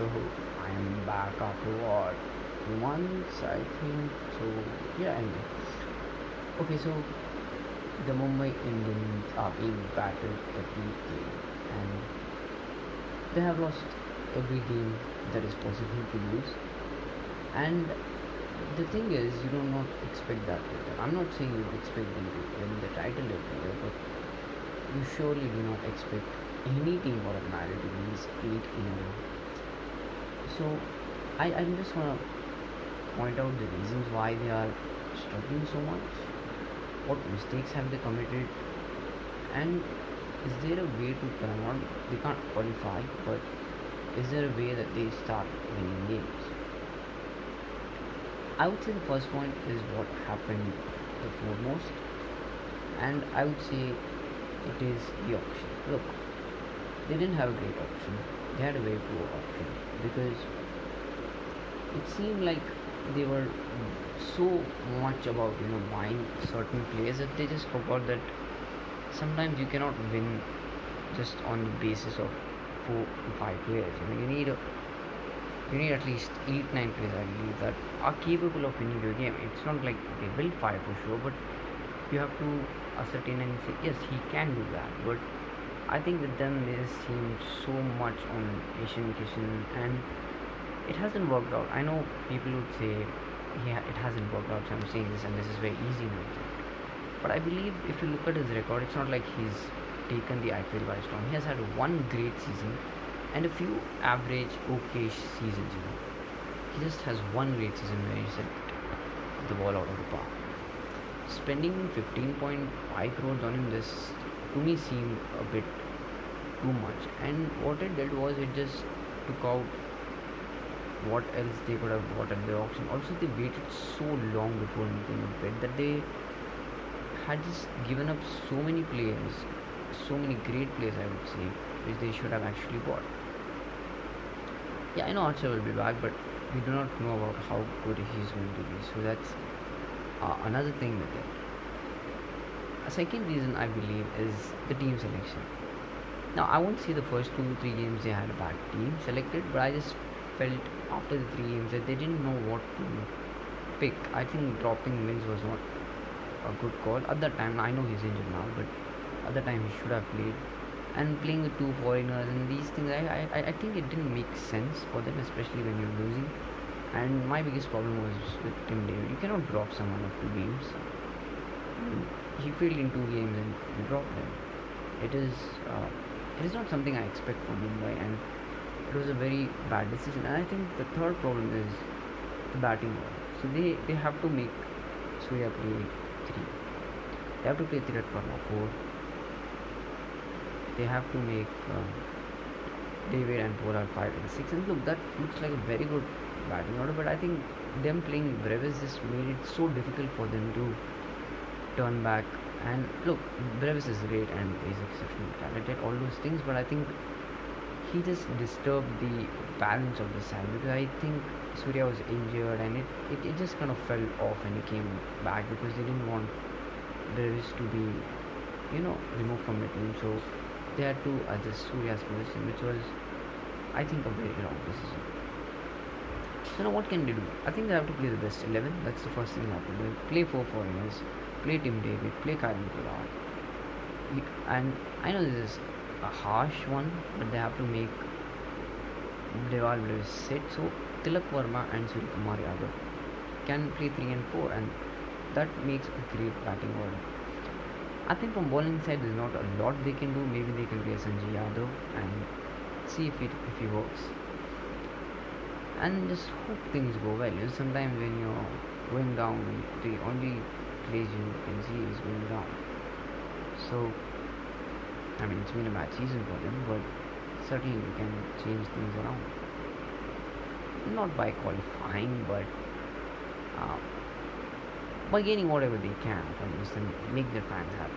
So I am back after what, 2 months I think. So yeah, anyway. Okay, so the Mumbai Indians are being battered every day, and they have lost every game that is possible to lose. And the thing is, you do not expect that with them. I'm not saying you expect them to win the title every year, but you surely do not expect any team for that matter to lose 8 in a row. So I just wanna point out the reasons why they are struggling so much. What mistakes have they committed? And is there a way to turn on? They can't qualify, but is there a way that they start winning games? I would say the first point is what happened the foremost, and I would say it is the option. Look, they didn't have a great option. They had a very poor option because it seemed like they were so much about buying certain players that they just forgot that sometimes you cannot win just on the basis of 4 to 5 players. You need at least 8 9 players, I believe, that are capable of winning your game. It's not like they will fire for sure, but you have to ascertain and say yes, he can do that. But I think with them they seem so much on Asian Kishan, and it hasn't worked out. I know people would say, yeah, it hasn't worked out, so I'm saying this, and this is very easy now. But I believe if you look at his record, it's not like he's taken the IPL by storm. He has had one great season and a few average, okay seasons. He just has one great season where he hit the ball out of the park. Spending 15.5 crores on him, this to me seemed a bit too much. And what it did was it just took out what else they could have bought at the auction. Also, they waited so long before making a bid that they had just given up so many players, so many great players, I would say, which they should have actually bought. Yeah, I know Archer will be back, but we do not know about how good he's going to be. So that's another thing with it. A second reason I believe is the team selection. Now, I won't say the first 2 3 games they had a bad team selected, but I just felt after the 3 games that they didn't know what to pick. I think dropping Wins was not a good call at that time. I know he's injured now, but at the time he should have played. And playing with 2 foreigners and these things, I think it didn't make sense for them, especially when you're losing. And my biggest problem was with Tim David. You cannot drop someone of 2 games. He failed in 2 games and you dropped him. It is not something I expect from Mumbai, and it was a very bad decision. And I think the third problem is the batting order. So they have to make Surya play 3. They have to play Tirat Verma 4. They have to make David and Pollard 5 and 6. And look, that looks like a very good batting order, but I think them playing Brevis just made it so difficult for them to turn back. And look, Brevis is great and is exceptionally talented, all those things, but I think he just disturbed the balance of the side because I think Surya was injured and it just kind of fell off when he came back because they didn't want Brevis to be removed from the team. So they had to adjust Surya's position, which was, I think, a very wrong decision. So now what can they do? I think they have to play the best 11. That's the first thing they have to do. Play 4 foreigners, play Tim David, play Karen Pollard. And I know this is a harsh one, but they have to make Deval Brevis sit. So Tilak Verma and Surya Kumar Yadav can play 3 and 4, and that makes a great batting order. I think from bowling side there's not a lot they can do. Maybe they can play Sanjay Yadav and see if he works, and just hope things go well. Sometimes when you're going down, the only place you can see is going down. So I mean, it's been a bad season for them, but certainly you can change things around. Not by qualifying, but by gaining whatever they can from this and make their fans happy.